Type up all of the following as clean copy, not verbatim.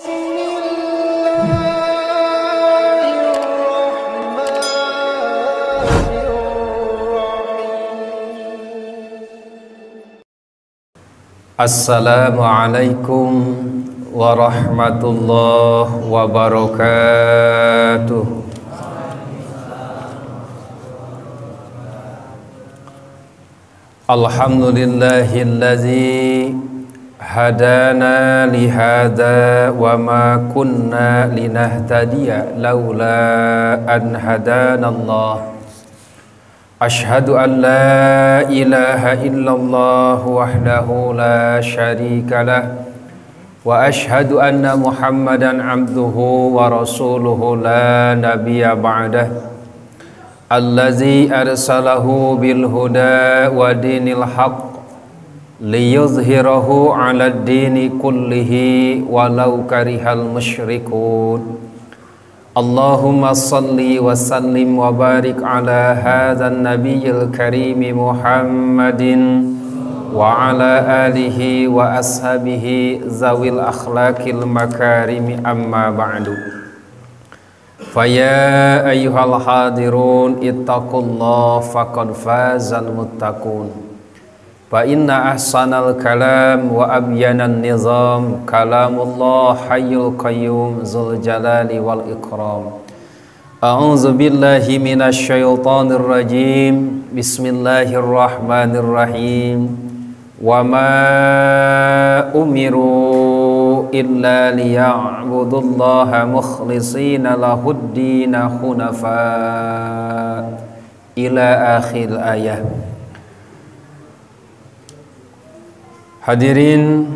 Assalamualaikum warahmatullahi wabarakatuh. Alhamdulillahillazi hadana lihada wa ma kunna linahtadiya laula an hadanallah. Ashhadu an la ilaha illallah wahdahu la syarika lah wa ashhadu anna Muhammadan abduhu wa rasuluhu la nabiyya ba'dah allazi arsalahu bil huda wa dinil haqq liyuzhirahu 'alad dini kullihi walau karihal musyrikun. Allahumma salli wa sallim wa barik ala hadzal nabiyil karim Muhammadin wa ala alihi wa ashabihi zawil akhlaqil makarim, amma ba'du. Faya ayyuhal hadirun ittaqullaha faqad fazal muttaqun. Fa inna ahsanal kalam wa abyanan nizam kalamullah hayyul qayyum dzul jalali wal ikram. A'udzu billahi minasy syaithanir rajim. Bismillahirrahmanirrahim. Wa ma umiru illa liya'budullaha mukhlishina lahud-din hunafa ila akhir ayah. Hadirin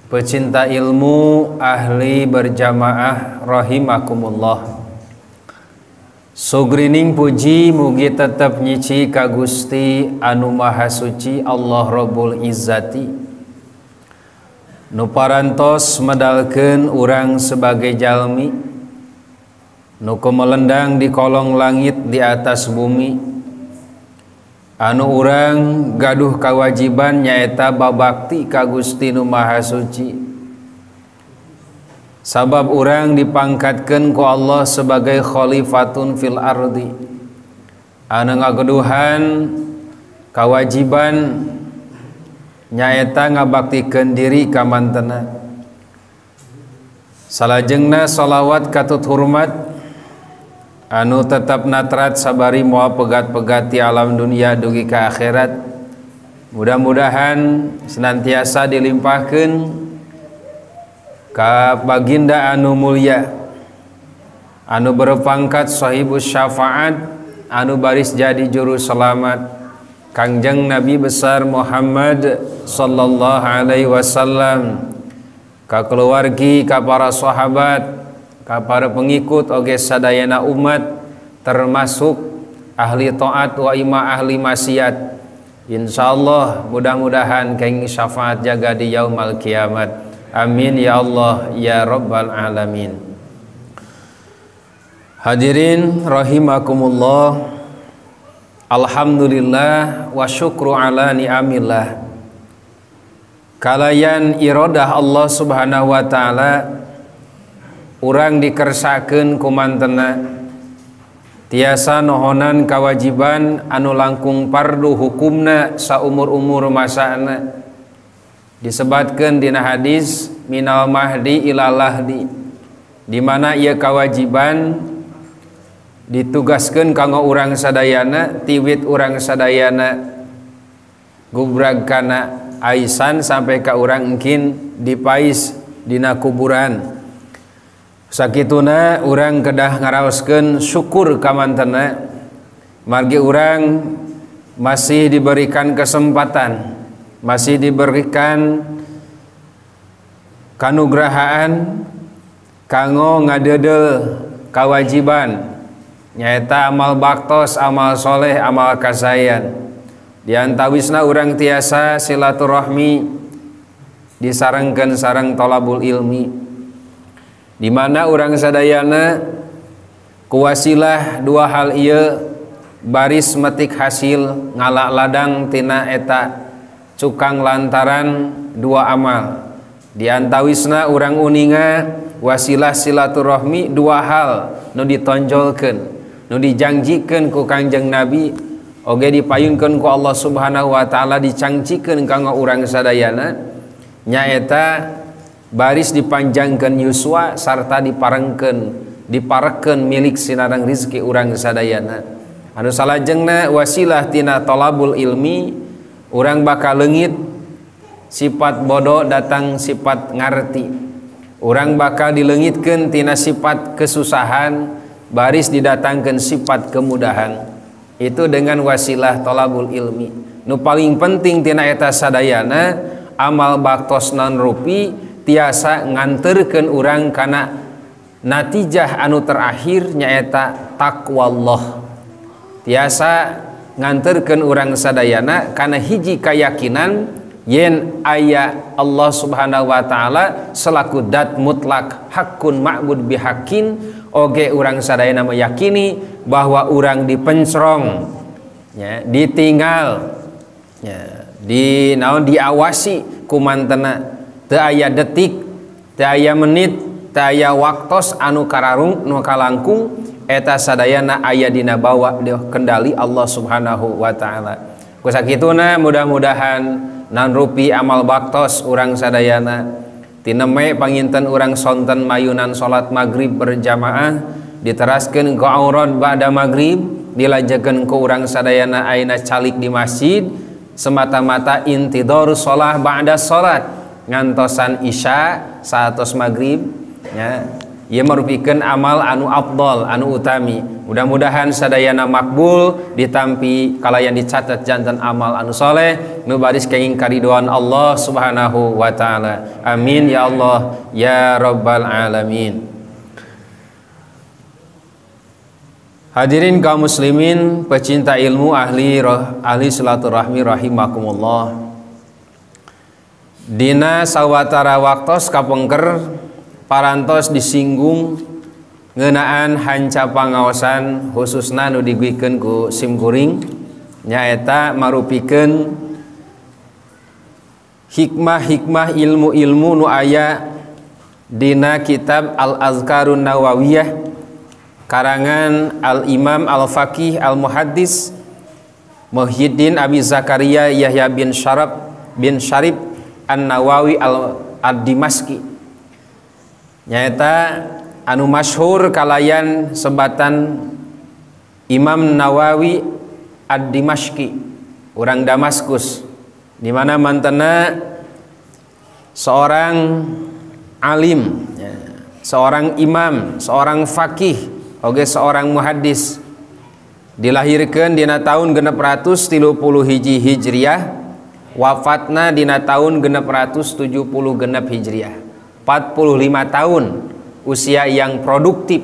pecinta ilmu, ahli berjamaah rahimakumullah. Sugrining puji mugi tetep nyici ka Gusti anu maha suci Allah Rabbul Izzati, nu parantos medalkeun urang sebagai jalmi nu kumelendang di kolong langit di atas bumi, anu urang gaduh kawajiban nyaeta babakti ka Gusti nu maha suci. Sabab urang dipangkatkeun ku Allah sebagai khalifatun fil ardi, anu ngageduhan kawajiban nyaeta ngabaktikeun diri ka mantena. Salajengna shalawat katut hormat anu tetap natrat sabari moal pegat-pegat ti alam dunia dugi ka akhirat. Mudah-mudahan senantiasa dilimpahkeun ka baginda anu mulia, anu berpangkat sahibus syafaat, anu baris jadi juru selamat, Kangjeng Nabi besar Muhammad sallallahu alaihi wasallam, ka keluargi, ka para sahabat, ka para pengikut oge sadayana umat, termasuk ahli taat wa ima ahli maksiat. Insyaallah mudah-mudahan kaing syafaat jaga di yaumul kiamat. Amin ya Allah ya rabbal alamin. Hadirin rahimakumullah. Alhamdulillah wa syukru ala ni'amillah. Kalayan iradah Allah subhanahu wa ta'ala, urang dikersakeun ku mantena tiasa nohonan kawajiban anu langkung fardu hukumna saumur-umur masana. Disebatkeun dina hadis minal mahdi ilal lahdi, di mana ieu kawajiban ditugaskeun kanggo urang sadayana tiwit urang sadayana gubrag kana aisan sampai ka urang engkin dipais dina kuburan. Sakituna urang kedah ngaraoskeun syukur ka mantena margi urang masih diberikan kesempatan, masih diberikan kanugrahaan kanggo ngadedel kawajiban nyaeta amal baktos, amal soleh, amal kasayan. Di antawisna urang tiasa silaturahmi disarengkeun sareng tolabul ilmi, di mana urang sadayana kuwasilah dua hal ieu baris metik hasil ngalak ladang tina eta cukang lantaran dua amal. Diantawisna urang uninga wasilah silaturahmi dua hal nu ditonjolkeun, nu dijanjikeun ku Kangjeng Nabi, oge dipayunkeun ku Allah Subhanahu wa taala, dicangcikeun kanggo urang sadayana, nyaeta baris dipanjangkeun yuswa sarta diparekeun milik sinarang rizki urang sadayana. Anu salajengna wasilah tina thalabul ilmi, urang bakal leungit sifat bodoh datang sifat ngarti, urang bakal dileungitkeun tina sifat kesusahan baris didatangkeun sifat kemudahan. Itu dengan wasilah thalabul ilmi. Nu paling penting tina eta sadayana amal baktos non rupi tiasa nganterkeun urang kana natijah anu terakhir nyaeta taqwallah. Tiasa nganterkeun urang sadayana kana hiji kayakinan yen aya Allah Subhanahu wa taala selaku dat mutlak hakun ma'bud bihaqqin, oge urang sadayana meyakini bahwa urang dipencrong ya, ditinggal ya, diawasi ku mantena, teu aya detik, teu aya menit, teu aya waktos anu kararung nu kalangkung, eta sadayana aya dina bawa kendali Allah Subhanahu wa taala. Kusakituna mudah-mudahan nan rupi amal baktos urang sadayana tineme panginten urang sonten mayunan salat maghrib berjamaah diteraskeun ku aurat ba'da maghrib, dilajekeun ku urang sadayana ayeuna calik di masjid semata-mata intidor shalah ba'da salat, ngantosan isya saatos maghrib ya. Ieu marupikeun amal anu afdal, anu utami. Mudah-mudahan sadayana makbul ditampi kalayan dicatat jantan amal anu soleh nu baris kenging karidoan Allah Subhanahu wa taala. Amin ya Allah ya rabbal alamin. Hadirin kaum muslimin, pecinta ilmu, ahli silaturahmi rahimakumullah. Dina sawatara waktos kapengker parantos disinggung ngeunaan hanca pangaosan khususna nu diguikeun ku simkuring nyaeta marupikeun hikmah-hikmah ilmu-ilmu nu aya dina kitab Al-Azkarun Nawawiyah karangan Al-Imam Al-Faqih Al-Muhaddis Muhyiddin Abi Zakaria Yahya bin Syarif An-Nawawi Ad-Dimashqi, nyaeta anu masyhur kalayan sebatan Imam Nawawi Ad-Dimashqi, urang Damaskus, di mana mantena seorang alim, seorang imam, seorang faqih, oge seorang muhaddis, dilahirkeun dina tahun 631 Hijriah, wafatna dina tahun 670 Hijriah. 45 tahun usia yang produktif,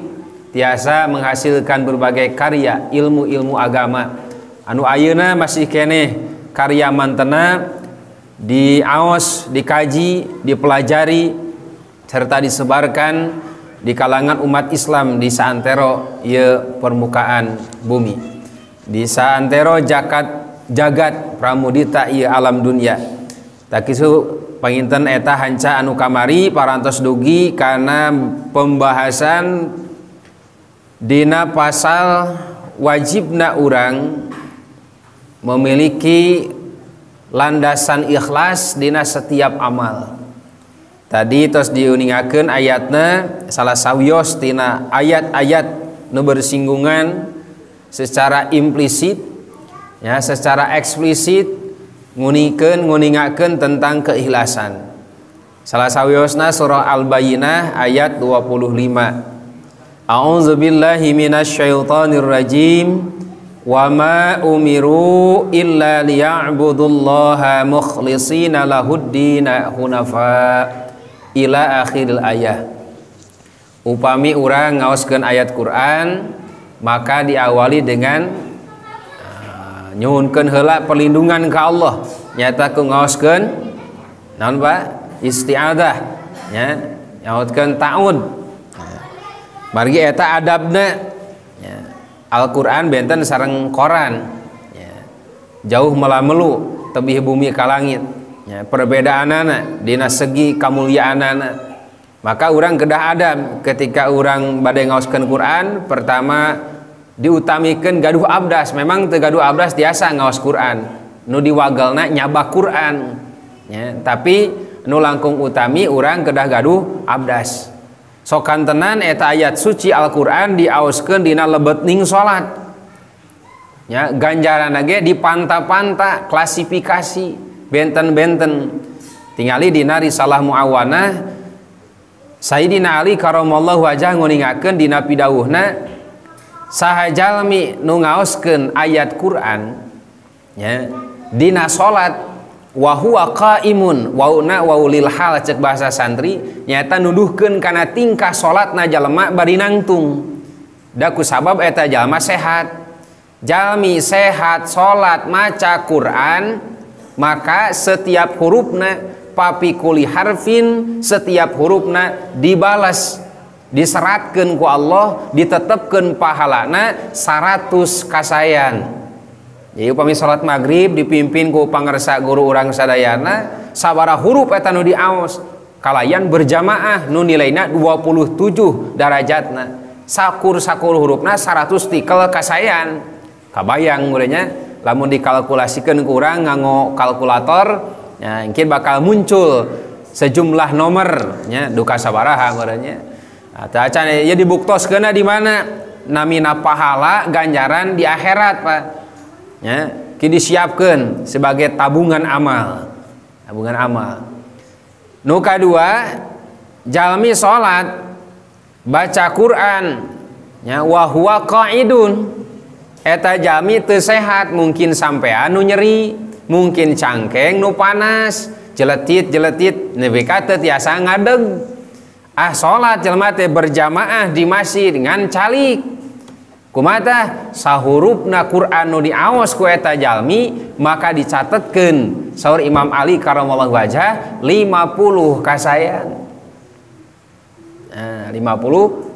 tiasa menghasilkan berbagai karya ilmu-ilmu agama anu ayeuna masih keneh karya mantena diaos, dikaji, dipelajari serta disebarkan di kalangan umat Islam di saantero ieu permukaan bumi, di saantero jagat pramudita ieu alam dunia. Takisu panginten eta hanca anu kamari parantos dugi karena pembahasan dina pasal wajibna urang memiliki landasan ikhlas dina setiap amal. Tadi tos diuningakeun ayatna salah sawios tina ayat-ayat nu bersinggungan secara implisit ya, secara eksplisit nguningakeun tentang keikhlasan. Salah sawiosna surah Al-Bayyinah ayat 25. A'udzubillahi minasyaitonir rajim. Wa ma umiru illa liya'budullaha mukhlishina lahuddina hunafa ila akhiril ayah. Upami urang ngaoskeun ayat Quran maka diawali dengan nyuhunkeun heula perlindungan ka Allah, nyata ku ngaoskeun naon Pak? Isti'adzah nya, nyautkeun ta'awud. Margi eta adabna ya. Al-Qur'an benten sareng Quran ya. Jauh melamelu tebih bumi ka langit ya, perbedaanana dina segi kamuliaanana. Maka urang kedah adab ketika urang bade ngaoskeun Quran, pertama diutamikeun gaduh abdas. Memang teu gaduh abdas tiasa ngaos Quran, nu diwagelna nyabak Quran ya, tapi nu langkung utami urang kedah gaduh abdas. Sokan tenan eta ayat suci Al-Qur'an diaoskeun dina lebetning salat ya, ganjaran ge dipanta-panta, klasifikasi benten-benten. Tingali dina risalah muawanah Sayyidina Ali karamallahu wajah nguningakeun dina pidawuhna, saha jalmi nu ngaoskeun ayat Quran ya dina salat wa huwa qaimun, wauna waulil hal cek bahasa santri nyata nuduhkeun kana tingkah salatna jalema bari nangtung. Da kusabab eta jalma sehat. Jalmi sehat salat maca Quran, maka setiap hurufna papi kuli harfin, setiap hurufna dibalas, diseratkeun ku Allah, ditetepkeun pahalana 100 kasayan. Jadi upami salat maghrib dipimpin ku pangersa guru urang sadayana, sabaraha huruf eta nu diaos kalayan berjamaah nu nilaina 27 derajatna. Sakur-sakur hurufna 100 tikel kasayan. Kabayang mulanya lamun dikalkulasikeun ku urang nganggo kalkulator ya, mungkin bakal muncul sejumlah nomor nya duka sabaraha meureunnya. Tah acan ya dibuktoskeunna di mana? Namina pahala ganjaran di akhirat, Pak. Ya, ki disiapkeun sebagai tabungan amal. Tabungan amal. Nu kadua, jalmi salat baca Quran nya wa huwa qaidun. Eta jalmi teu sehat, mungkin sampean nu nyeri, mungkin cangkeng nu panas, jeletit-jeletit nepi ka teu tiasa ngadeg. Salat jelema teh berjamaah di masjid dengan calik. Kumata sahurupna Quran nu diaos ku eta jalmi maka dicatetkeun saur Imam Ali karamallahu wajah 50 kasayan. 50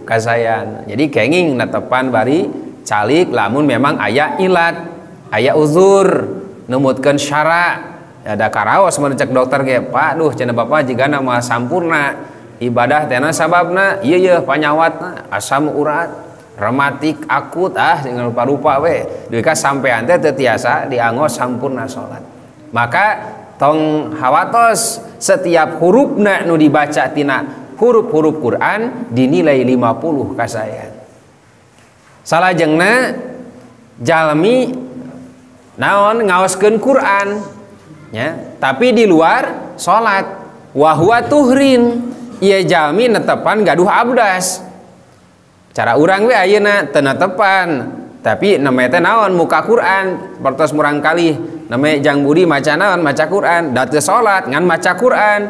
kasayan. Jadi kenging natepan bari calik lamun memang aya ilat, aya uzur, numutkeun syara. Ada karaos mun cek dokter ge, Pak, duh cenah Bapak jigana moal sampurna ibadah teh sababna ieu yeuh panyawatna asam urat, rematik akut dengan rupa-rupa we. Duh ka sampean teh teu tiasa diangos sampurna salat. Maka tong hawatos setiap hurufna nu dibaca tina huruf-huruf Quran dinilai 50 kasayan. Salajengna jalmi naon ngaoskeun Quran ya, tapi di luar salat wa huwa tuhrin, ieu jalmi netepan gaduh abdas. Cara urang we ayeuna teu netepan, tapi namanya teh naon muka Quran, pertos murang kali namanya Jang Budi maca naon maca Quran, da teu salat ngan maca Quran.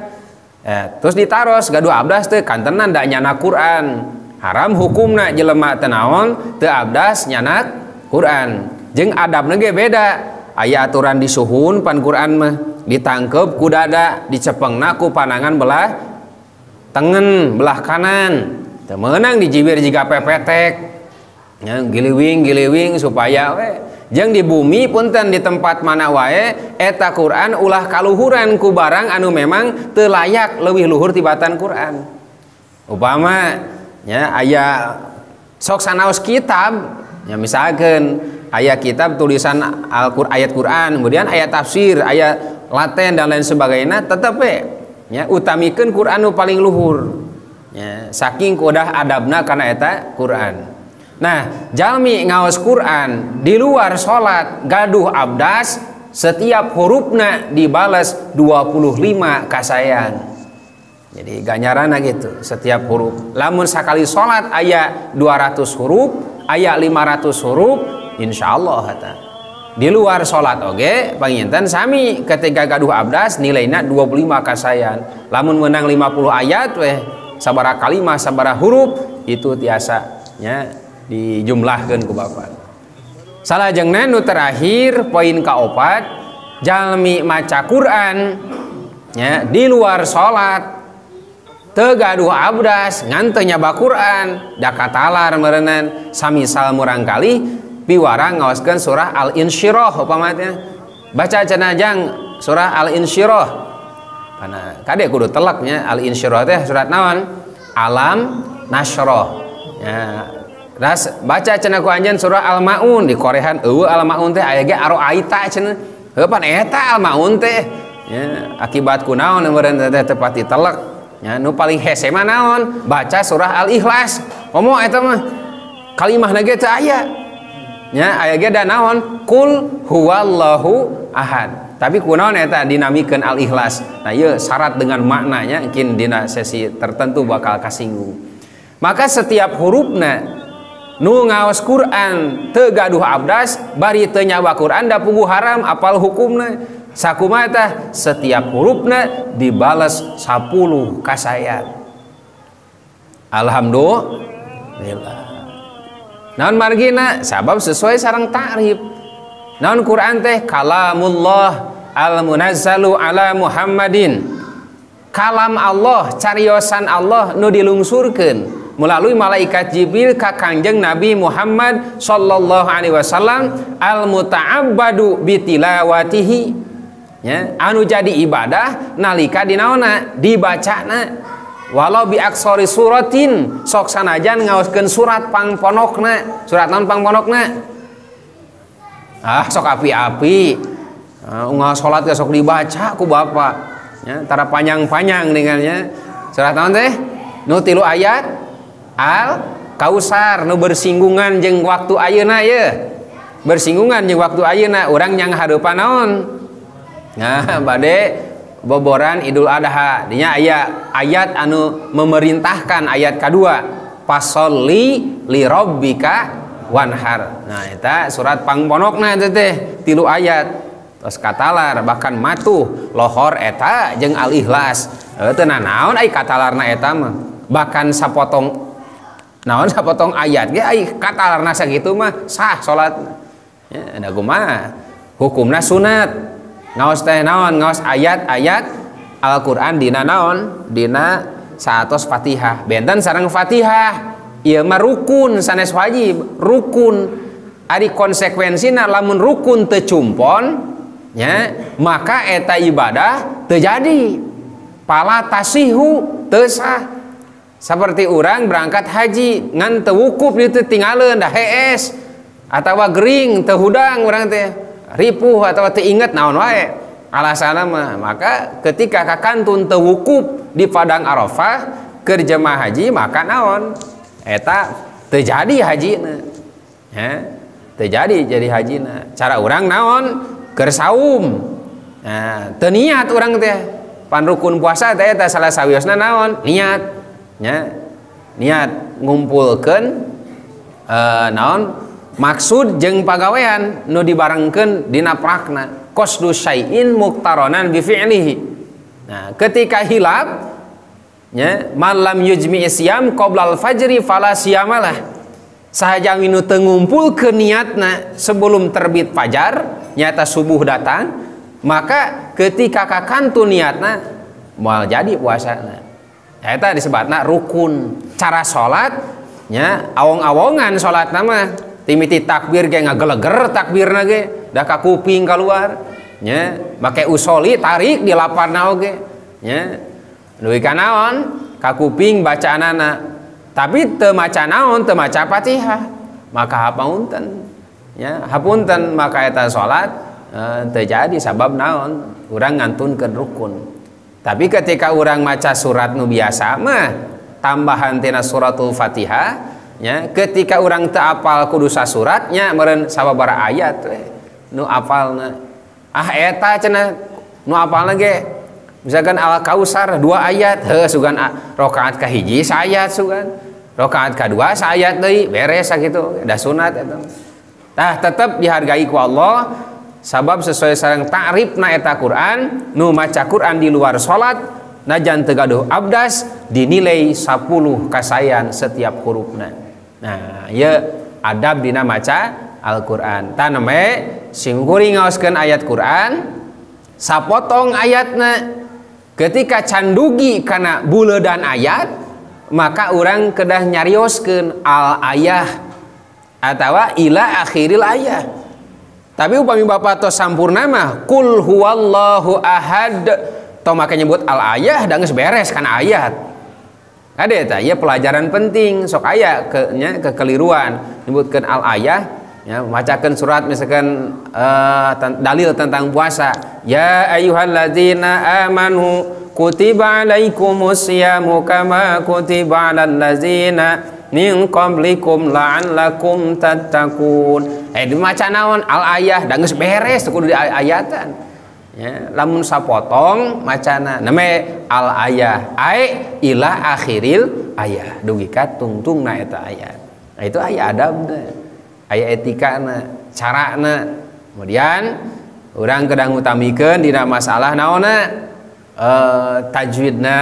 Terus ditaros gaduh abdas teh kantenan da nyana Quran. Haram hukumna jelema teu naon teu abdas nyana Quran. Jeung adabna ge beda. Aya aturan disuhun pan Quran mah ditangkep ku dada, dicepengna ku panangan belah tengen, belah kanan. Teu meunang dijibir jiga pepetek. Ya, giliwing supaya we jeung di bumi punten di tempat mana wae eta Quran ulah kaluhuran ku barang anu memang teu layak leuwih luhur tibatan Quran. Upama ya aya sok sanaos kitab ya, misalkan aya kitab tulisan ayat Quran, kemudian ayat tafsir, ayat laten dan lain sebagainya, tetep ya utamikeun Quran nu paling luhur ya, saking kudah adabna kana eta Quran. Nah jalmi ngaos Quran di luar salat gaduh abdas, setiap hurufna dibales 25 kasayan. Jadi ganjaranna gitu setiap huruf. Lamun sakali salat aya 200 huruf, aya 500 huruf, insyaallah eta. Di luar salat oge panginten sami ketika gaduh abdas nilaina 25 kasayan. Lamun menang 50 ayat weh sabaraha kalimah sabaraha huruf itu tiasa nya dijumlahkeun ku Bapak. Salajengna nu terakhir poin kaopat, jalmi maca Quran ya di luar salat teu gaduh abdas ngan teu nyaba Quran da katalar meureunnan samisal murang kali piwara ngaoskeun surah Al-Insyirah upamana baca cenah Jang surah Al-Insyirah Karena kade kudu telaknya Al-Insyirah teh surat naon? Alam Nasroh. Ya, ras baca cenah ku anjeun surah Al-Maun di korehan eueuh Al-Maun teh aya ge Aroaita cenah. Heuh pan eta Al-Maun teh. Ya, akibat kunaon meureun teh tepati telak. Ya, nu paling hese mah naon? Baca surah Al-Ikhlas. Komo eta mah kalimahna ge teu aya. Ya, aya ge da naon? Qul huwallahu ahad. Tapi kunaon eta dinamikeun Al-Ikhlas. Nah, ieu syarat dengan maknanya mungkin dina sesi tertentu bakal kasinggung. Maka setiap hurufna nu ngaos Quran teu gaduh abdas bari teu nyawa Quran da puguh haram apal hukumna. Sakumaha tah? Setiap hurufna dibalas 10 kasayat. Alhamdulillah. Naon margina? Sabab sesuai sareng ta'rif. Naon Quran teh? Kalamullah al-munazzalu ala Muhammadin. Kalam Allah, cariosan Allah nu dilungsurkeun melalui malaikat Jibril ka Kangjeng Nabi Muhammad sallallahu alaihi wasallam al-muta'abbadu bitilawatihi. Ya, anu jadi ibadah nalika dinaona dibacana walau bi aksori suratin sok sanajan ngaoskeun surat pangponokna. Surat naon pangponokna? Sok api-api. Unggal salat ge sok dibaca ku bapak. Ya, tara panjang-panjang dengannya. Surat naon teh? Nu 3 ayat Al-Kausar nu bersinggungan jeung waktu ayeuna ye. Bersinggungan jeung waktu ayeuna urang nyang hareupan naon? Nah, bade boboran Idul Adha. Dinya aya ayat anu memerintahkan ayat kedua. Fasholli li rabbika wanhar. Nah, eta surat pangponokna teh 3 ayat. Terus katalar bahkan matuh lohor eta jeung Al-Ikhlas. Teu naon ai katalarna eta mah. Bahkan sapotong naon sapotong ayat ge ai katalarna sakitu mah sah salat. Ya, ada kumaha? Hukumna sunat. Ngaos teh naon? Ngaos ayat-ayat Al-Qur'an dina naon? Dina saatos Fatihah. Benten sareng Fatihah. Ieu mah rukun sanes wajib, rukun. Ari konsekuensina lamun rukun teu cumpon, nya, maka eta ibadah teu jadi. Pala tasihu teu sah. Seperti orang berangkat haji ngan teu wukuf ditu tinggalin dah hees atawa gering teu hudang urang teh ripuh atawa teu inget naon wae alasanna mah. Maka ketika kakantun teu wukuf di padang Arafah keur jemaah haji maka naon eta teu jadi hajina. Ya, teu jadi hajina. Cara urang naon? Keur saum. Nah, teu niat urang teh. Pan rukun puasa teh eta salah sawiosna naon? Niat. Ya, niat ngumpulkeun naon maksud jeung pagawean nu dibarengkeun dina prakna qasdu syai'in muqtaranan bi fi'lihi. Nah, ketika hilaf nya malam yujmi isyam qoblal fajri fala siyamalah. Sahaja nu teu ngumpulkeun niatna sebelum terbit fajar nyata subuh datang maka ketika kakantu niatna moal jadi puasana. Eta disebutna rukun. Cara salat nya awong-awongan salat mah timiti takbir ge ngageleger takbirna ge da ka kuping keluar nya make usoli tarik di laparna oge nya duwi ka naon ka kuping bacaanana tapi teu maca naon teu maca Fatihah maka hapunten nya hapunten maka eta salat teu jadi sabab naon urang ngantunkeun rukun. Tapi ketika orang maca surat nu biasa mah tambahan tina suratul Fatihah nya ketika orang teu apal kudu sasuratnya meureun sababaraha ayat we nu apalna eta cenah nu apalna ge misalkan Al-Kausar 2 ayat heuh sugan rakaat kahiji saayat sugan rakaat kadua saayat deui beres sakitu da sunat eta tah tetep dihargai ku Allah sabab sesuai sareng ta'rifna eta Quran nu maca Quran di luar salat najan teu gaduh abdas dinilai 10 kasayan setiap hurufna. Nah, ieu adab dina maca Al-Qur'an. Taneme sing kuring ngaoskeun ayat Quran sapotong ayatna ketika candugi kana buleudan ayat maka urang kedah nyarioskeun al ayah atawa ila akhiril ayah. Tapi upami bapak tos sampurna mah kul huwallahu ahad toh makanya nyebut al ayah dan geus beres kan ayat. Ada eta ya pelajaran penting sok aya kekeliruan nyebutkeun al ayah ya macakeun surat misalkan dalil tentang puasa ya ayyuhalladzina amanu kutiba alaikumusyamu kama kutiba alal ladzina min qablikum la'allakum tattaqun. Dimaca naon al ayah dan geus beres kudu di ayatan. Ya, lamun sapotong macana name al ayah ai ila akhiril ayah dugi ka tungtungna eta ayat. Nah, itu aya adabna, aya etikana, carana. Kemudian urang kedang utamikeun dina masalah naonna tajwidna.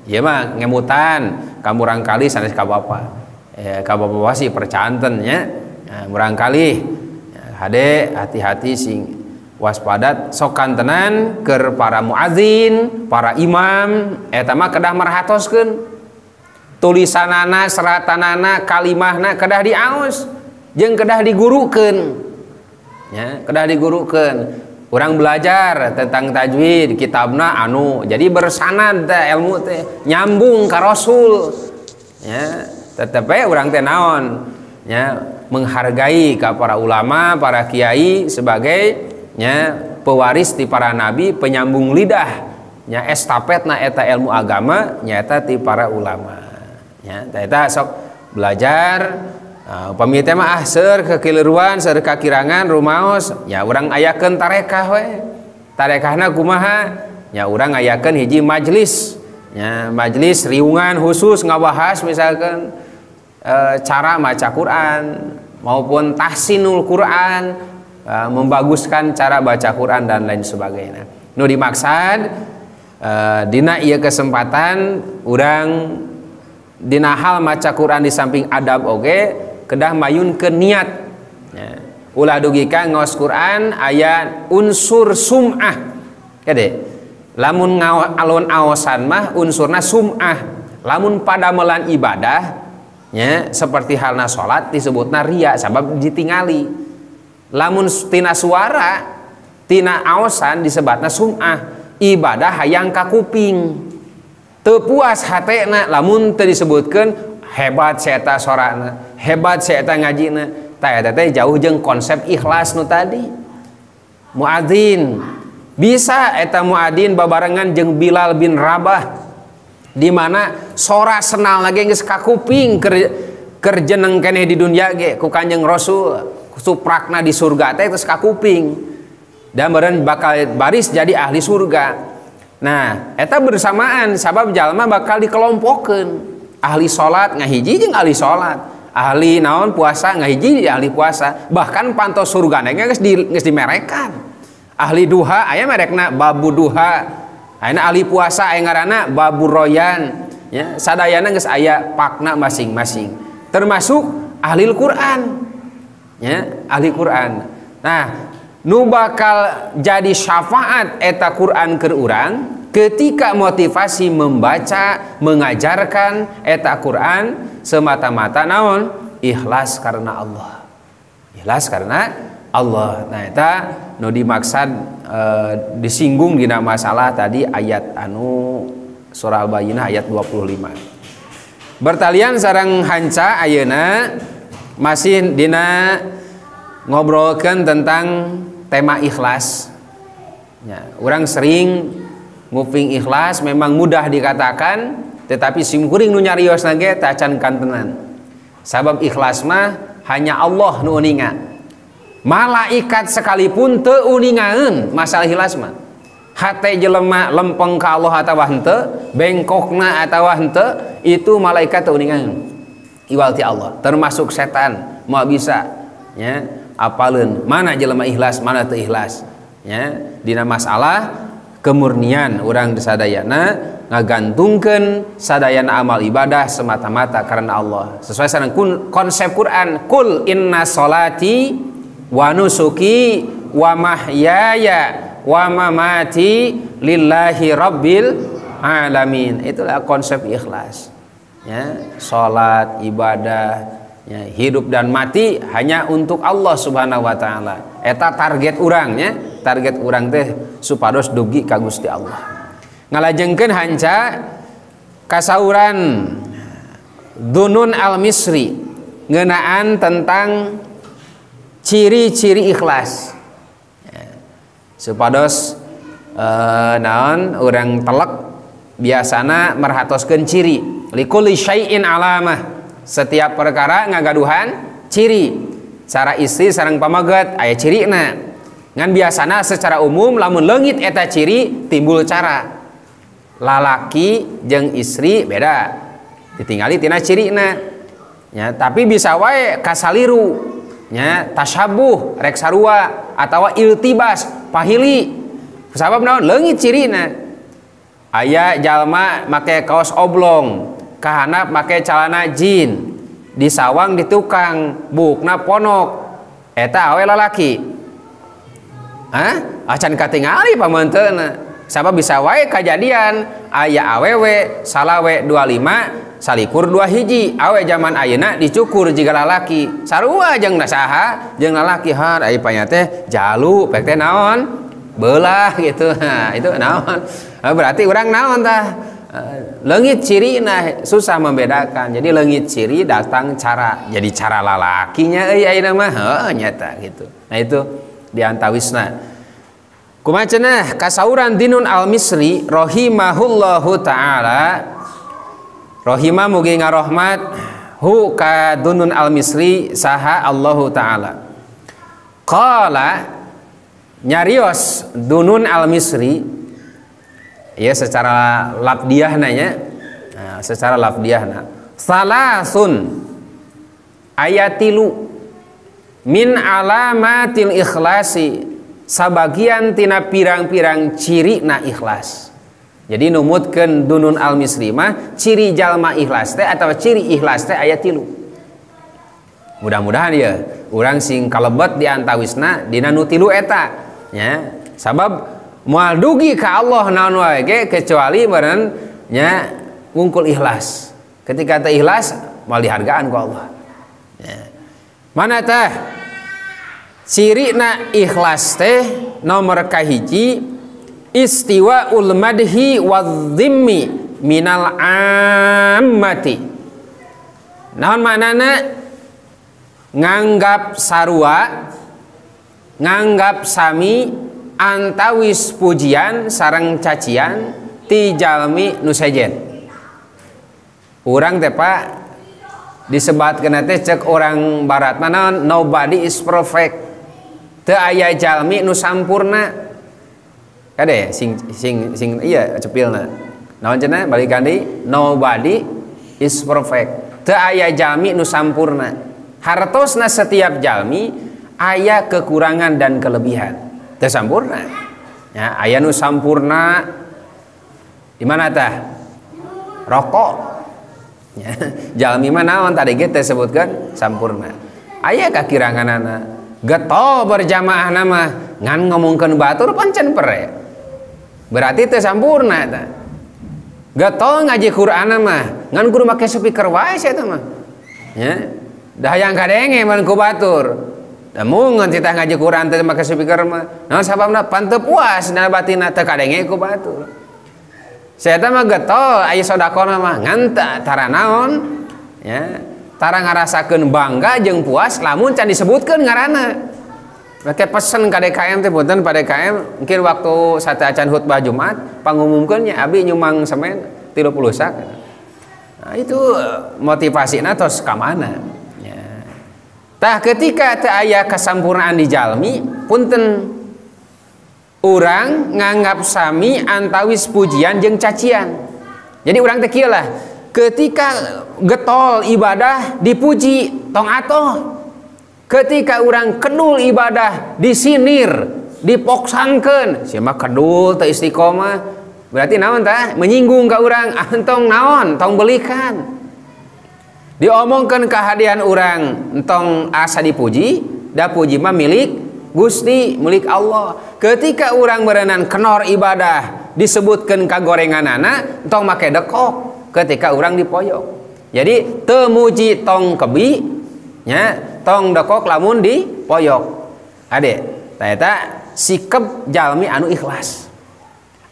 Ieu mah ngemutan ka murangkali sanes ka bapa. Ka bapa sih percanten nya. Nah, murangkali hade hati-hati sing waspadat sokan tenan keur para muadzin, para imam eta mah kedah marhatoskeun tulisanana, seratanana, kalimahna kedah diaos jeung kedah digurukeun. Ya, kedah digurukeun. Urang belajar tentang tajwid kitabna anu jadi bersanad ilmu teh nyambung ka Rasul. Ya, tetep urang teh naon? Ya, menghargai ka para ulama, para kiai sebagai nya pewaris ti para nabi, penyambung lidah nya estafetna eta ilmu agama nyata ti para ulama nya eta sok belajar upami teh mah seur kekeliruan seur kakirangan rumaos nya urang ayakeun tarekah we tarekahna kumaha nya urang ayakeun hiji majelis nya majelis riungan khusus ngabahas misalkan cara maca Quran maupun tahsinul Quran, membaguskan cara baca Quran dan lain sebagainya. Nu dimaksad dina ieu kesempatan urang dina hal maca Quran di samping adab oge kedah mayunkeun niat. Ya. Ulah dugi ka ngaos Quran aya unsur sum'ah. Kade. Lamun alon aosan mah unsurna sum'ah. Lamun padamelan ibadah nya seperti halna salat disebutna riya sabab ditingali. Lamun tina suara tina aosan disebatna sum'ah ibadah hayang ka kuping teu puas hatena lamun teu disebutkeun hebat saeta sorana hebat saeta ngajina tah eta teh jauh jeung konsep ikhlas nu tadi. Muadzin bisa eta muadzin babarengan jeung Bilal bin Rabah di mana sora senal lagi geus ka kuping keur jeneng keneh di dunya ge ku Kanjeng Rasul suprakna di surga teh terus ka kuping dan beren bakal baris jadi ahli surga. Nah eta bersamaan sabab jalma bakal dikelompokkeun ahli salat ngahiji jeung ahli salat, ahli naon puasa ngahiji ahli puasa, bahkan pantos surga geus dimerekan. Ahli duha aya merekna babu duha, aya ahli puasa aya ngaranna babu royan ya, sadayana geus aya pakna masing-masing termasuk ahli Al-Qur'an ya, ahli Quran. Nah nu bakal jadi syafaat eta Quran keur urang ketika motivasi membaca mengajarkan eta Quran semata-mata naon ikhlas karena Allah, ikhlas karena Allah. Nah eta nu dimaksad disinggung dina masalah tadi ayat anu surah Al-Bayyinah ayat 25. Bertalian sareng hanca ayeuna masih dina ngobrolkan tentang tema ikhlas ya, orang sering nguping ikhlas memang mudah dikatakan tetapi simkuring nu nyarios nage tacan kantenan sabab ikhlas mah hanya Allah nu uninga malaikat sekalipun teu uningaeun masalah ikhlas mah hate jelema lempeng ka Allah atawa henteu bengkokna atawa henteu itu malaikat teu uningaeun iwal ti Allah termasuk setan mau bisa ya apaleun mana jelema ikhlas mana teu ikhlas ya dina masalah kemurnian urang sadayana ngagantungkeun sadayana amal ibadah semata-mata karena Allah sesuai sareng konsep Quran kul inna sholati wa nusuki wa mahyaya wa mamati lillahi rabbil alamin. Itulah konsep ikhlas ya, salat ibadah ya, hidup dan mati hanya untuk Allah Subhanahu wa taala. Eta target urangnya, target urang teh supados dugi ka Gusti Allah. Ngalajengkeun hanca kasauran Dunun Al-Misri ngeunaan tentang ciri-ciri ikhlas. Ya, supados naon urang telek biasana merhatoskeun ciri. Likulli syai'in alamah. Setiap perkara ngagaduhan ciri. Cara istri sareng pamaget aya cirina. Ngan biasana secara umum lamun leungit eta ciri timbul cara. Lalaki jeung istri beda. Ditinggali tina cirina. Ya, tapi bisa wae kasaliru. Ya, tasyabuh rek sarua atawa iltibas pahili. Sabab naon leungit cirina. Aya jalma make kaos oblong, kahanap make calana jin, di sawang di tukang, bukna ponok, eta awe lalaki. Acan katingali pamanteuna. Sabab bisa wae kajadian aya awewe salawe 25 salikur 2 hiji, awe zaman ayeuna dicukur jiga lalaki. Sarua jeung saha jeung lalaki har aya panya teh jalu pek teh naon? Belah gitu. Nah, itu naon? Berarti urang naon tah? Leungit cirina susah membedakan. Jadi leungit ciri datang cara. Jadi cara lalakinya euy ayeuna mah heuh nyata gitu. Nah itu diantawisna. Kumaha cenah kasauran Dinun Al-Misri rahimahullahu taala. Rahimah mugi ngarahmat hu ka Dunun Al-Misri saha Allahu taala. Qala nyarios Dunun Al-Misri ya secara lafdiyah nanya, nah, secara lafdiyah salasun ayatilu min alamatil ikhlasi sabagian tina pirang-pirang ciri na ikhlas. Jadi numutkeun Dunun Al-Misri mah ciri jalma ikhlas teh atau ciri ikhlas teh aya 3. Mudah-mudahan ya urang sing kalebet diantawisna dina nu 3 eta ya. Sabab moal dugi ka Allah naon wae ge kecuali meureun nya ngungkul ikhlas. Ketika teu ikhlas moal dihargaan ku Allah. Ya. Mana teh cirina ikhlas teh nomor kahiji istiwaul madhi wadh-dhimmi minal ammati. Naon maknana? Nganggap sarua, nganggap sami antawis pujian sareng cacian ti jalmi nu sejen. Urang teh Pak disebatkeun teh cek orang barat mana nobody is perfect. Teu aya jalmi nu sampurna. Kade sing iya cepilna. Naon cenah balikan deui nobody is perfect. Teu aya jalmi nu sampurna. Hartosna setiap jalmi aya kekurangan dan kelebihan. Teu sampurna. Ya, aya nu sampurna di mana tah? Rokok. Ya, jalmi mah naon tadi ge teh sebutkeun sampurna. Aya kakiranganana. Getol berjamaah nama ngan ngomongkeun batur pancen pere. Berarti teu sampurna tah. Getol ngaji Qur'an mah ngan kudu make speaker wae sia tah mah. Ya. Dah yang kadenge mun ku batur. Da mun titah ngaji Quran teh make speaker mah. Naon sababna pan teu puas dina batinna teu kadenge ku batur. Saya teh mah getol aya sodakona mah ngan tara naon ya. Tara ngarasakeun bangga jeung puas lamun can disebutkeun ngaranna. Make pesen ka DKM teh punten pada DKM mungkin waktu sate acan khutbah Jumat pangumumkeun nya abi nyumang semen 30 sak. Nah itu motivasina tos ka mana? Tah ketika teu aya kasampurnaan di jalmi punten urang nganggap sami antawis pujian jeung cacian. Jadi urang teh kieu lah ketika getol ibadah dipuji tong atoh. Ketika urang kedul ibadah disinir dipoksankeun sia mah kedul teu istiqomah berarti naon tah menyinggung ka urang antong naon tong belikan. Diomongkan kehadian orang entong asa dipuji, da puji mah milik Gusti, milik Allah. Ketika orang berenang kenor ibadah disebutkan kagorenganana, entong make dekok ketika orang dipoyok. Jadi temuji tong kebi, nya tong dekok lamun di poyok ade eta sikep jalmi anu ikhlas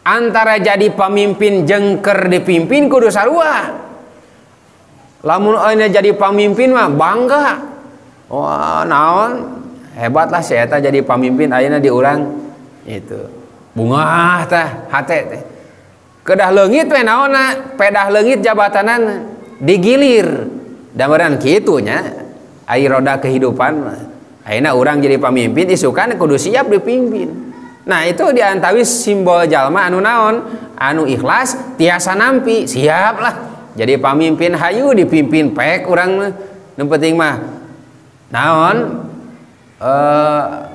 antara jadi pamimpin jengker dipimpin kudu sarua lamun aya jadi pamimpin mah bangga wah naon hebat lah saya eta jadi pamimpin ayeuna di urang itu bunga tah hate teh kedah leungit we naonna pedah leungit jabatanan digilir dameran kitu nya ai roda kehidupan ayeuna urang jadi pamimpin isukan kudu siap dipimpin nah itu diantawis simbol jalma anu naon anu ikhlas tiasa nampi siap lah jadi pamimpin hayu dipimpin pek urang nu penting mah naon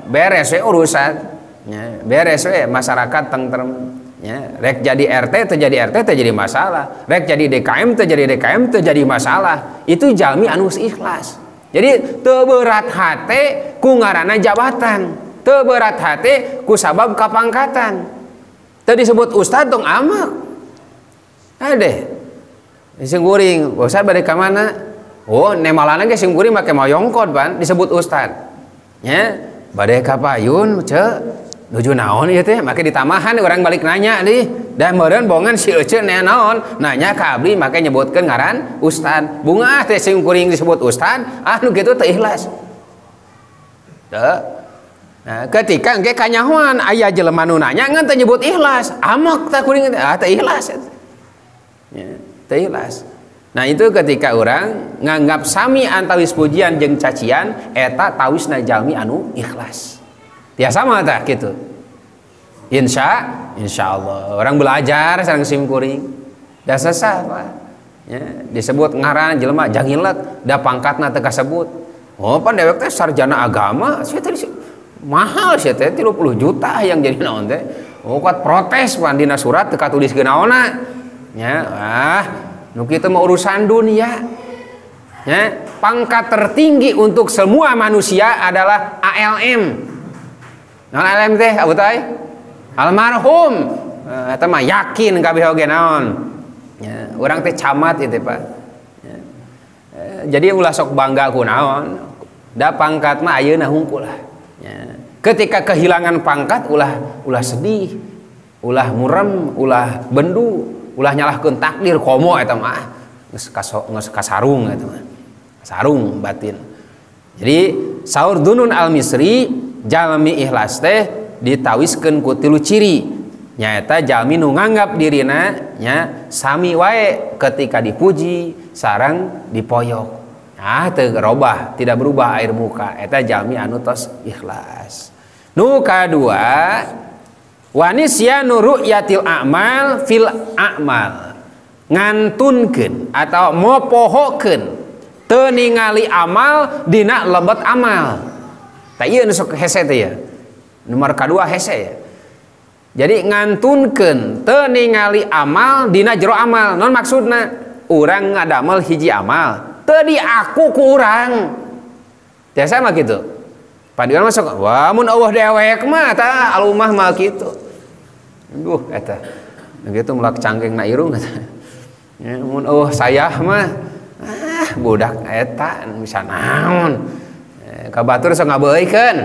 beres we urusan ya, beres we masyarakat tentrem ya, rek jadi RT terjadi RT terjadi masalah rek jadi DKM terjadi DKM terjadi masalah itu jalmi anu ikhlas jadi teu berat hate ku ngaranna jabatan teu berat hate ku sabab kapangkatan teu disebut ustad tong amak ade singguring ustad bade ka mana oh nemalana ge singguring make moyongkod ban disebut ustad nya bade ka payun ceu nuju naon ieu teh make ditamahan urang balik nanya deui da meureun bongan si euceun naon nanya ka abdi make nyebutkeun ngaran ustad bunga teh sing kuring disebut ustad anu kitu teu ikhlas teu nah ketika engke kanyahoan aya jelema nu nanya ngan teu nyebut ikhlas amak tah kuring teu ikhlas ya teu ikhlas nah itu ketika orang nganggap sami antawis pujian jeung cacian eta tawisna jalmi anu ikhlas tiasa mah tah kitu insyaallah orang belajar sareng simkuring da sesah Pak ya disebut ngaran jelema jangilek da pangkatna teu kasebut oh pan dewek teh sarjana agama sia teh mahal sia teh 30 juta yang jadi naon teh oh kuat protes pan dina surat teu katuliskeun naonna ya nu kitu mah urusan dunia ya pangkat tertinggi untuk semua manusia adalah ALM naon ALM teh Abu Tai almarhum eta mah yakin kabeh oge naon ya urang teh camat itu Pak ya. Jadi ulah sok bangga ku naon da pangkat mah ayeuna hungkul lah ya. Ketika kehilangan pangkat ulah sedih ulah murem ulah bendu ulah nyalahkeun takdir komo eta mah geus kasarung eta mah sarung batin. Jadi saur Dunun Al-Misri jalmi ikhlas teh ditawiskeun ku tilu ciri nyaeta jalmi nu nganggap dirina nya sami wae ketika dipuji sareng dipoyok teu robah tidak berubah air muka eta jalmi anu tos ikhlas. Nu kadua wanisyanu ru'yatil a'mal fil a'mal ngantunkeun atau mopohokeun teu ningali amal dina lebet amal tah ieu nu sok hese teh ya nomor kadua hese ya jadi ngantunkeun teu ningali amal dina jero amal non maksudna urang ngadamel hiji amal teu diaku ku urang biasa mah kitu padieuan mah sok wah mun eueuh dewek mah tah alumah mah kitu duh eta gitu mulak cangkengna irung eta ya mun eueuh sayah mah budak eta bisa naon ka batur sok ngabeuykeun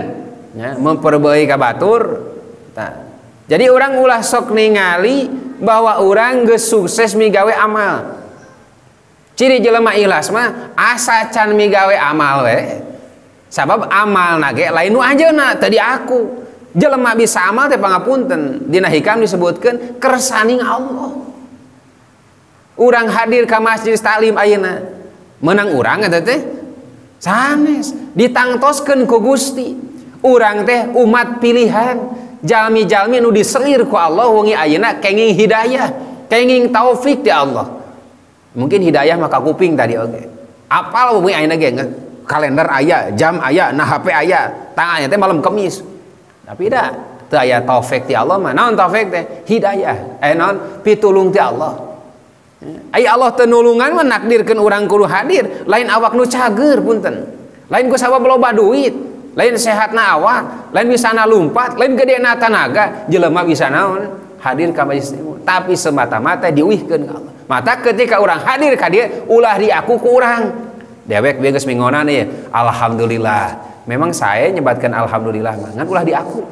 ya memperbeui ka batur tah jadi orang ulah sok ningali bahwa orang geus sukses migawe amal ciri jelema ikhlas mah asa can migawe amal we sabab amal nage lain nu ajeuna teu diaku jelema bisa amal teh pangapunten dina hikam disebutkeun kersaning Allah urang hadir ka masjid taklim ayeuna menang urang eta teh sanes ditangtoskeun ku Gusti urang teh umat pilihan jalmi-jalmi nu diselir ku Allah wengi ayeuna kenging hidayah kenging taufik ti Allah mungkin hidayah maka kuping tadi oge apal wengi ayeuna ge kalender aya jam aya nah HP aya tangannya teh malam Kamis tapi da teu aya taufik ti Allah mah naon taufik teh hidayah naon pitulung ti Allah ai Allah teu nulungan mah nakdirkeun urang kudu hadir lain awak nu cager punten lain ku sabab loba duit lain sehatna awak lain bisana lumpat lain gedena tanaga jelema bisa naon hadir ka majelis ilmu tapi semata-mata diuihkeun ka Allah mata ketika urang hadir ka dieu ulah diaku ku urang dewek geus mingonan nih alhamdulillah. Memang saya nyebatkan alhamdulillah mah ngan ulah di aku.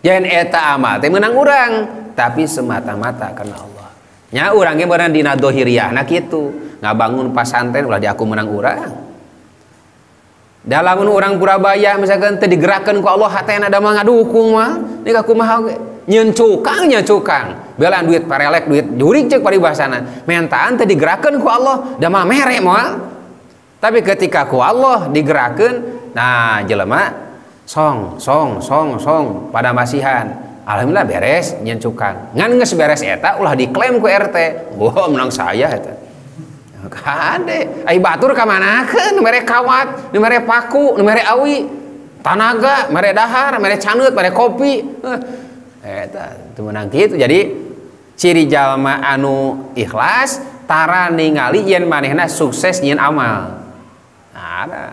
Jangan eta amal teh menang urang, tapi semata-mata karena Allah. Nya urang ge beunang dina dohiriyahna kitu, ngabangun pasantren ulah di aku menang urang. Dalam urang Purabaya misalkan teu digerakkeun ku Allah hatena da mah ngadukung mah, nika kumaha ge? Nyeun cukang, belan duit parelek duit jurig ceuk paribasana. Mentaan teu digerakkeun ku Allah, da mah mere moal. Tapi ketika ku Allah digerakkeun, nah jelema song pada masihan. Alhamdulillah beres nyeun cukang. Ngan geus beres eta ulah diklaim ku RT. Wah menang saya eta. Kade, ai batur ka manakeun nu mere kawat, nu mere paku, nu mere awi, tanaga, mere dahar, mere caneut, mere kopi. Eta teu meunang kitu. Jadi ciri jalma anu ikhlas tara ningali yen manehna sukses nyieun amal. Nah, ada.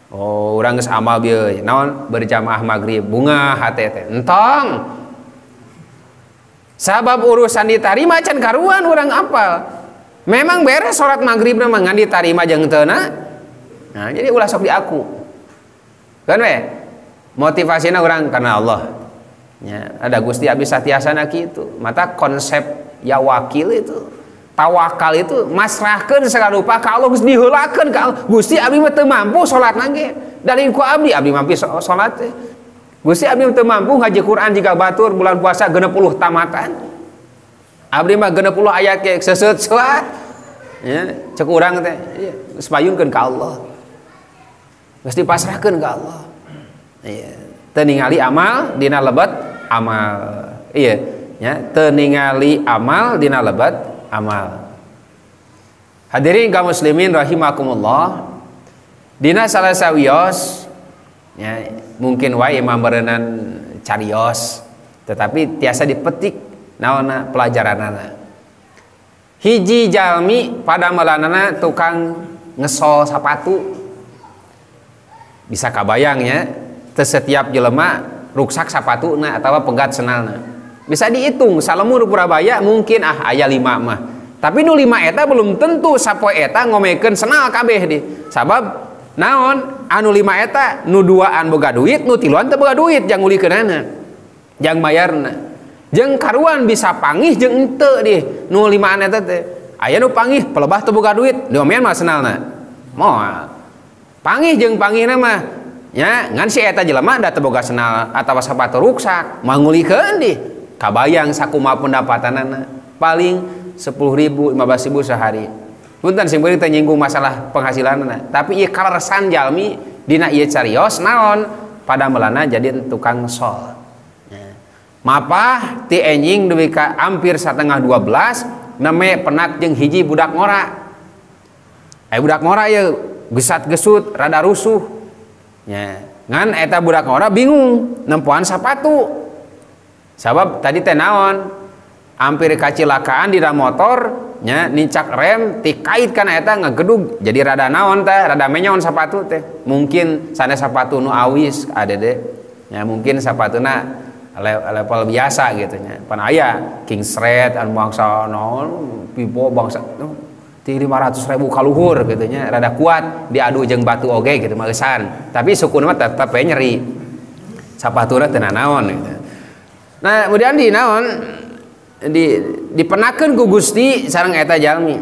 Oh, urang geus amal bieu naon berjamaah magrib bunga hate teh. Entong. Sabab urusan ditarima can karuan urang apal. Memang beres salat magrib mah ngan ditarima jeung teu na. Nah, jadi ulah sok di aku. Kan we? Motivasina urang karena Allah. Ya, ada Gusti abdi satiasana kitu. Mata konsep ya wakil itu, tawakal itu masrahkeun segala rupa ka Allah geus diheulakeun ka Allah. Gusti abdi mah teu mampu salatna ge. Dari ku abdi mampu salat teh. Gusti abdi teu mampu ngaji Quran jika batur bulan puasa 60 tamatan. Abdi mah 60 ayat ge seuseut salat. Ya, cek urang teh, ieu geus payunkeun ka Allah. Geus dipasrahkeun ka Allah. Iya, teu ningali amal dina lebat amal. Iya, nya teu ningali amal dina lebat amal. Hadirin kaum muslimin rahimakumullah. Dina salasa wios ya, mungkin wae imam berenang carios tetapi tiasa dipetik naonna pelajaranana. Hiji jalmi pada melanana tukang ngesol sapatu. Bisa kabayangnya teu setiap jelema ruksak sapatuna atawa pegat senalna. Bisa dihitung salemur Purabaya mungkin aya 5 mah. Tapi nu 5 eta belum tentu sapoe eta ngomekeun senal kabeh di. Sabab naon anu 5 eta nu 2an boga duit, nu 3an teu boga duit jang ulikeunana. Jang bayarna. Jeung karuan bisa panggih jeung henteu di. Nu 5an eta teh. Aya nu panggih pelebah teu boga duit, diomean mah senalna. Moal. Panggih jeung panggihna mah nya ngan si eta jelema da teu boga senal atawa sapatu ruksak, mangulikeun di. Kabayang sakumaha pendapatanana. Paling 10.000 15.000 sehari. Punten sing beureum teh nyinggung masalah penghasilanna. Tapi ieu kaleresan jalmi dina ieu carios naon pada melana jadi tukang sol. Mapah ti enjing duwi ka hampir satengah 12 neme penak jeung hiji budak ngora. Budak ngora ye gesat-gesut rada rusuh. Nya, ngan eta budak ngora bingung nempoan sapatu. Sabab tadi teh naon? Hampir kacilakaan dina motor nya nincak rem ti kait kana eta ngagedug jadi rada naon teh rada menyon sapatu teh. Mungkin sanes sapatu nu awis ada deh. Ya mungkin sapatuna level biasa gitu nya. Pan aya King Shred anu bangsa naon pipo bangsa ti 500.000 kaluhur gitu nya rada kuat diadu jeung batu oge gitu magesan. Tapi sukuna mah tetep nyeri. Sapatuna teu naon gitu. Nah, kemudian di naon dipenakeun ku Gusti sareng eta jalmi.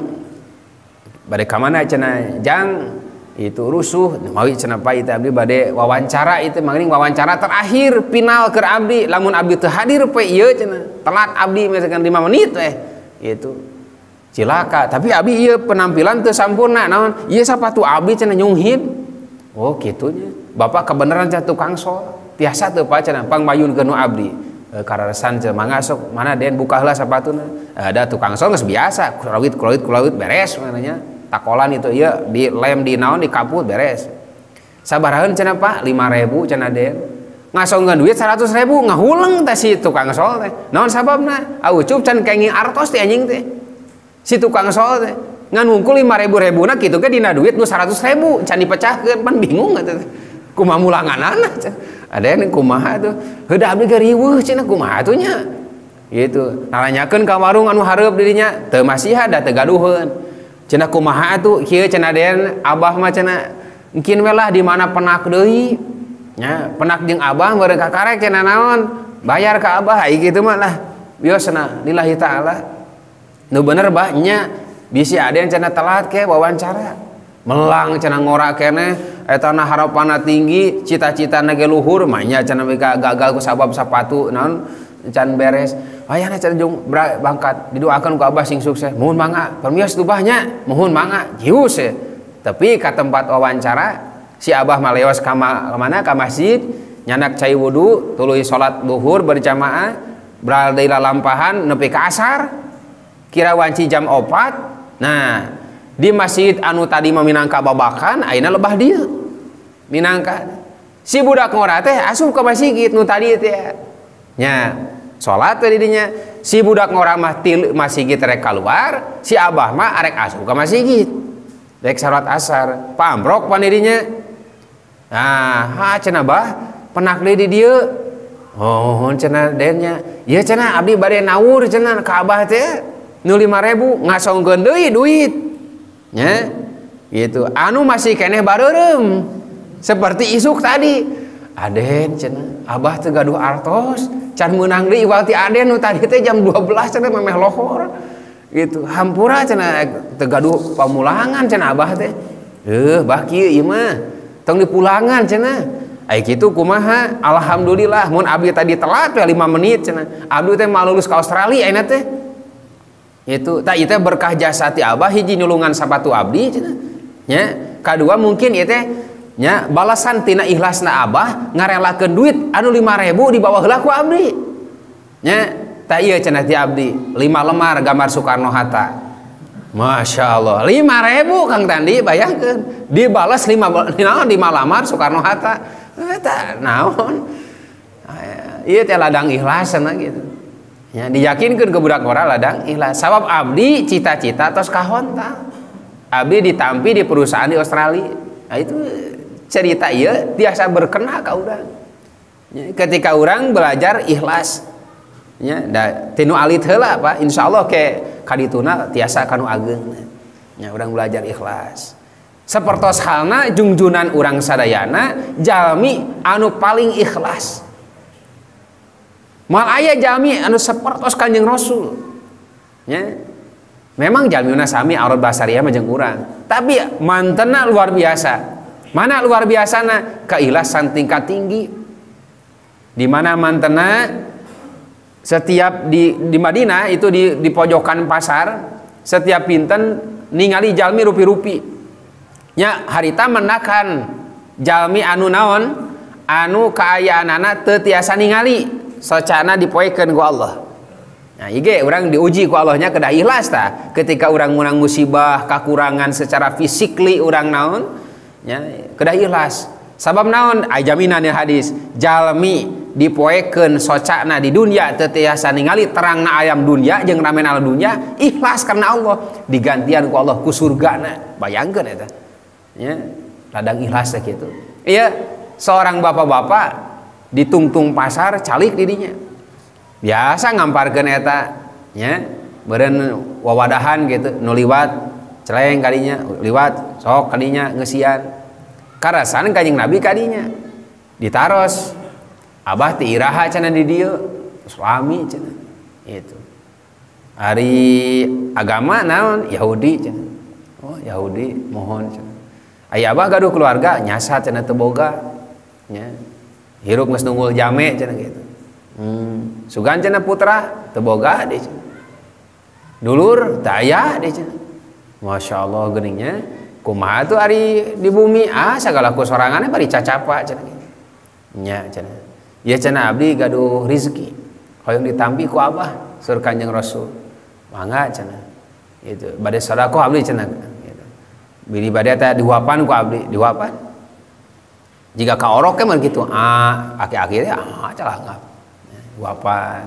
Bade ka mana cenah jang itu rusuh mawi cenah pai teh abdi bade wawancara itu mangring wawancara terakhir final keur abdi lamun abdi teu hadir pe ieu cenah telat abdi misalkan 5 menit gitu cilaka tapi abdi ieu penampilan teu sampurna naon ieu sapatu abdi cenah nyunghid oh kitu nya bapak kebenaran cenah tukang sol tiasa teu pa cenah pangmayunkeun nu abdi kararesan cenah mangga sok mana den buka heula sapatuna ada tukang sol geus biasa kulawit beres mananya takolan itu ya di lem di naon di kaput beres sabaraheun cenah Pak 5.000 cenah den ngasongkeun duit 100.000 ngahuleng teh si tukang sol teh naon sababna aucup can kenging artos teh anjing teh si tukang sol teh ngan ngungkul 5.000 na kitu ge dina duit nu 100.000 can dipecahkeun pan bingung atuh kumaha mulanganana ada yang kumaha tuh heuda abdi ge riweuh cenah kumaha atuh nya gitu naranyakeun ka warung anu hareup dirinya teu masiha da teu gaduheun cenah kumaha atuh kieu cenah den abah mah cenah mungkin we lah di mana penak deui nya penak jeung abah meureun kakarek cenah naon bayar ka abah ai kitu mah lah biosna lillahi taala nu bener bah nya bisi aden cenah telat ke wawancara melang cenah ngora keneh eta na harapanna tinggi cita-citana ge luhur mah nya cenah gagal ku sabab sapatu naon can beres ayana cenah jung bangkat didoakeun ku abah sing sukses muhun mangga permios tu bahnya muhun mangga jius tapi ka tempat wawancara si abah maleos ka mana ka masjid nyanak cai wudu tuluy salat zuhur berjamaah beralda lalampahan nepi ka asar kira wanci jam 4 nah di masjid anu tadi minangka babakan ayeuna lebah dieu minangka si budak ngora teh asup ka masjid nu tadi teh nya salat teh didinya si budak ngora mah ti masjid rek keluar si abah mah arek asup ka masjid rek salat asar pambrok pan didinya nah cenah bah penak deui di dieu oh cenah dennya ieu cenah abdi bade naur cenah ka abah teh nu 5.000 ngasongkeun deui duit nya gitu anu masih keneh bareureum seperti isuk tadi aden cenah abah teu gaduh artos can meunang deui iwal ti aden nu tadi teh jam 12 cenah memeh lohor gitu hampura cenah teu gaduh pamulangan cenah abah teh bah kieu ieu mah tong dipulangan cenah ai kitu kumaha alhamdulillah mun abdi tadi telat we 5 menit cenah abdi teh mau lulus ka Australia ayeuna teh itu tak itu berkah jasa ti abah hiji nulungan sapatu abdi cenah nya kadua mungkin ieu teh nya balasan tina ikhlasna abah ngarelakeun duit anu 5.000 dibawa heula ku abdi nya tak ieu cenah ti abdi 5 lemar gambar Soekarno Hatta Masya Allah 5.000 Kang Tandi bayangkeun dibalas 5 lemar Soekarno Hatta eta naon ieu teh ladang ikhlas cenah gitu ya diyakinkan ke budak ngora ladang ikhlas sabab abdi cita-cita tos kahontal abdi ditampi di perusahaan di Australia nah itu cerita ieu tiasa berkena ka urang ya, ketika urang belajar ikhlas ya da tinu alit heula apa insyaallah ke kadituna tiasa kanu ageung ya urang belajar ikhlas sapertos halna jungjunan urang sadayana jalmi anu paling ikhlas mal aya jalmi anu sapertos Kanjeng Rasul nya memang jalmiuna sami aurat basariah mah jeung urang tapi mantena luar biasa mana luar biasana keikhlasan tingkat tinggi di mana mantena setiap di Madinah itu di pojokan pasar setiap pinten ningali jalmi rupi-rupi nya harita menakan jalmi anu naon anu kaayaanana teu tiasa ningali socana dipoekeun ku Allah. Nah, ieu urang diuji ku Allahnya kedah ikhlas tah. Ketika urang menang musibah, kakurangan secara fisikli urang naon? Ya, kedah ikhlas. Sabab naon? Aya jaminan di hadis, jalmi dipoekeun socana di dunia teu tiasa ningali terangna ayam dunia jeung ramen alam dunia, ikhlas karena Allah, digantian ku Allah ku surgana. Bayangkeun eta. Ya, ladang ikhlas teh kitu. Iya, seorang bapak-bapak ditungtung pasar calik didinya biasa ngamparkeun eta nya beureun wawadahan gitu nu liwat celeng kadinya liwat sok kadinya ngeusian karasan Kanjeng Nabi kadinya ditaros abah ti iraha cenah di dieu suami cenah itu hari agama naon Yahudi cenah oh Yahudi mohon cenah aya abah gaduh keluarga nyasa cenah teu boga nya hirup geus nunggul jame cenah gitu sugan cenah putra teu boga deui cenah dulur teu aya deui cenah Masya Allah geuningnya kumaha tuh ari di bumi sagala kusoranganna bari cacapa cenah gitu nya cenah ieu cenah abdi gaduh rezeki hoyong ditampi ku abah sur Kanjeng Rasul mangga cenah itu bade sedekah abdi cenah gitu bili bade teh dihuapan ku abdi dihuapan jika kaorok kan begitu aki-aki teh calah ngap guapan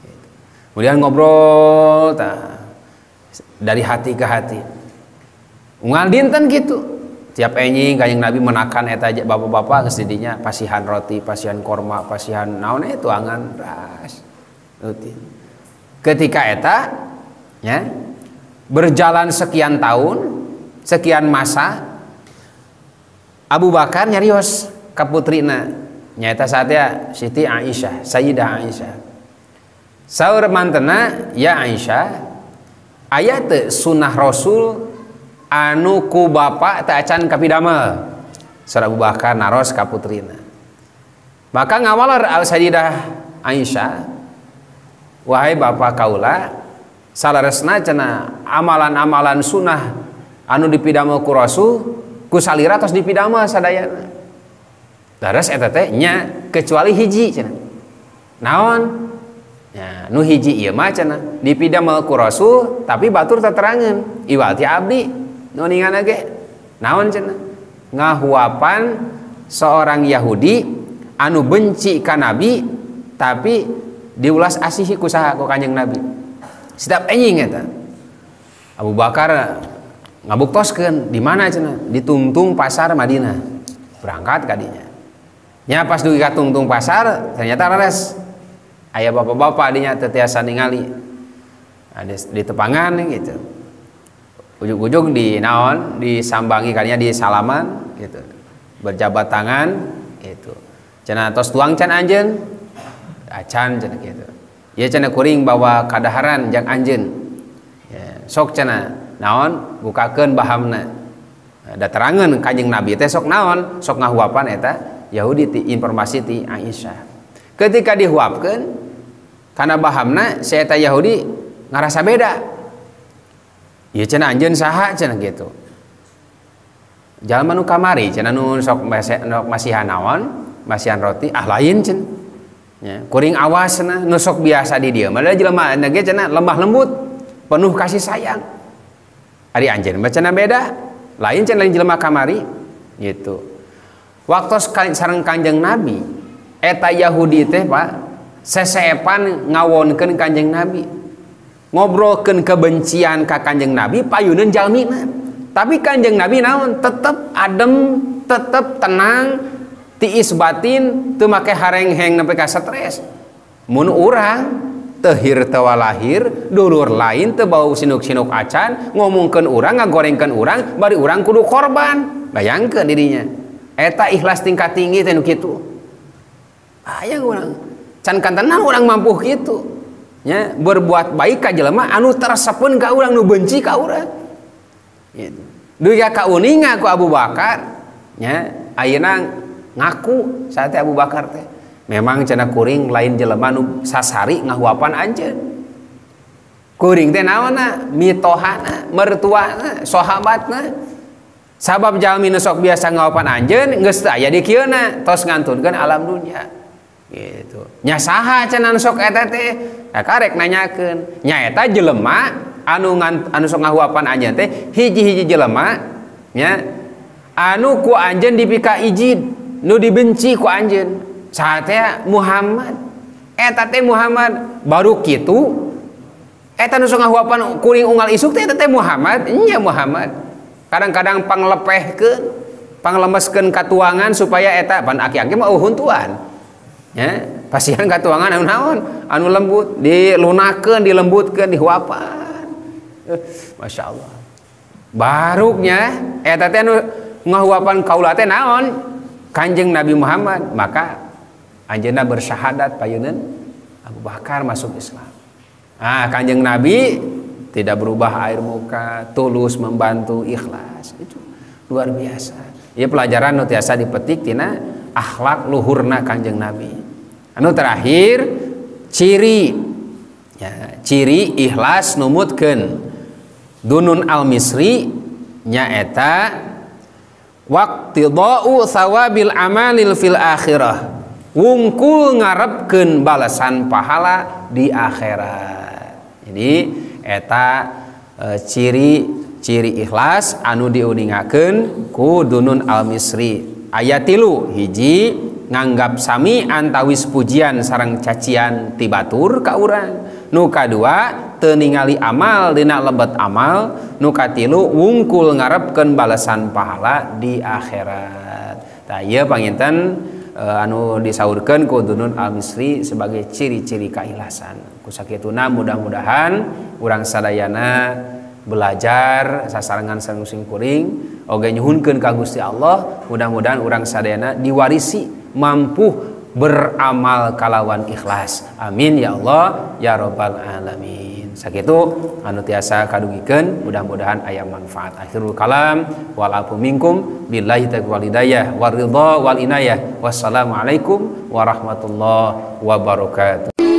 gitu. Kemudian ngobrol dari hati ke hati unggal dinten gitu tiap enjing Kanjeng Nabi menakan eta bapak-bapak geus didinya pasihan roti pasihan korma pasihan naon tuangan ras rutin ketika eta ya berjalan sekian tahun, sekian masa, Abu Bakar nyarios ka putrina nyaeta saatnya Siti Aisyah, Sayyidah Aisyah. Saur mantena, ya Aisyah, aya teu sunah Rasul anu ku bapa teu acan kapidamel. Saur Abu Bakar naros ka putrina. Maka ngawalar Sayyidah Aisyah, wahai bapa kaula, salaresna cenah amalan-amalan sunnah anu dipidamel ku Rasul ku salira tos dipidamel sadayana. Daras eta teh nya kecuali hiji cenah. Naon? Ya, nu hiji ieu mah cenah dipidamel ku Rasul tapi batur teterangeun iwal ti abdi nu ningan ge. Naon cenah? Ngahuapan seorang Yahudi anu benci ka Nabi tapi diulas asihi ku saha ku Kanjeng Nabi. Sedap enjing eta. Abu Bakar ngabuktoskeun di mana cenah? Di Tungtung Pasar Madinah. Berangkat ka dinya. Nya pas dugi ka Tungtung Pasar ternyata leres. Aya bapak-bapak dinya teu tiasa ningali. Ada di tepangan gitu. Ujug-ujug di naon, disambangi kalinya di salaman gitu. Berjabat tangan gitu. Cenah tos tuang can anjeun. Acan cenah gitu. Ieu cenah kuring bawa kadaharan jang anjeun. Ya, sok cenah naon bukakeun bahamna. Da terangeun Kanjeng Nabi teh sok naon? Sok ngahuapan eta Yahudi ti informasi ti Aisyah. Ketika dihuapkeun kana bahamna si eta Yahudi ngarasa beda. Ieu cenah anjeun saha cenah gitu. Jalma nu kamari cenah nu sok masihan naon? Masihan roti lain cenah. Ya, kuring awasna nu sok biasa di dieu. Mada jelema ge cenah lemah lembut, penuh kasih sayang. Ari anjeun mah cenah beda. Lain cenah lain jelema kamari gitu. Waktu sareng Kanjeng Nabi eta Yahudi teh Pak sesepan ngawonkeun Kanjeng Nabi. Ngobrolkeun kebencian ka Kanjeng Nabi payuneun jalmina. Tapi Kanjeng Nabi naon? Tetep adem, tetep tenang, tiis batin, teu make hareng-heng nepi ka stres. Mun urang tehir tewalahir, dulur lain teu bau sinuk-sinuk acan, ngomongkeun urang, ngagorengkeun urang, bari urang kudu korban. Bayangkeun dirinya. Eta ikhlas tingkat tinggi teh nu kitu. Aya urang. Can kantenan urang mampu kitu. Ya, berbuat baik ka jelema anu teresepeun ka urang, nu benci ka urang. Gitu. Dugi ka uninga ku Abu Bakar. Ya, ayeuna ngaku saatnya Abu Bakar teh memang cenah kuring lain jelema nu sasari ngahuapan anjeun. Kuring teh naonna? Mitohana, mertuana, sahabatna. Sabab jalmi nu sok biasa ngahuapan anjeun geus teu aya di kieuna, tos ngantunkeun alam dunya. Gitu. Nya saha cenah sok eta teh? Karek nanyakeun. Nya eta jelema anu sok ngahuapan anjeun teh hiji-hiji jelema nya anu ku anjeun dipika ijid, nu dibenci ku anjeun. Saha Muhammad. Eta teh Muhammad baru kitu. Eta nu sok ngahuapan kuring unggal isuk teh eta teh Muhammad. Nya Muhammad. Kadang-kadang panglepehkeun, panglemeskeun katuangan supaya eta pan aki-aki mah uhuntuan. Ya, pasieun katuangan anu naon? Anu lembut, dilunakeun, dilembutkeun, dihuapan. Masya Allah. Baruknya eta teh anu ngahuapan kaula teh naon? Kanjeng Nabi Muhammad. Maka anjeunna bersyahadat payeuneun Abu Bakar masuk Islam. Kanjeng Nabi tidak berubah air muka, tulus membantu, ikhlas. Itu luar biasa. Ieu pelajaran nu tiasa dipetik tina akhlak luhurna Kanjeng Nabi. Anu terakhir ciri ya, ciri ikhlas numutkeun Dunun Al-Misri nyaeta waqtidau thawabil amalil fil akhirah. Wungkul ngarepkeun balasan pahala di akhirat. Jadi eta ciri ikhlas anu diuningakeun ku Dunun Al-Misri. Aya 3, hiji nganggap sami antawis pujian sareng cacian ti batur ka urang. Nu kadua teu ningali amal dina lebet amal. Nu katilu wungkul ngarepkeun balasan pahala di akhirat. Tah ieu panginten anu disaurkeun ku Dunun Al-Misri sebagai ciri-ciri keikhlasan. Ku sakituna mudah-mudahan urang sadayana belajar sasarangan sing kuring oge nyuhunkeun ka Gusti Allah mudah-mudahan urang sadayana diwarisi mampu beramal kalawan ikhlas amin ya Allah ya rabbal alamin sakitu anu tiasa kadugikeun mudah-mudahan aya manfaat akhirul kalam wal afu minkum billahi taufiq wal hidayah war ridha wal inayah wassalamu alaikum warahmatullahi wabarakatuh.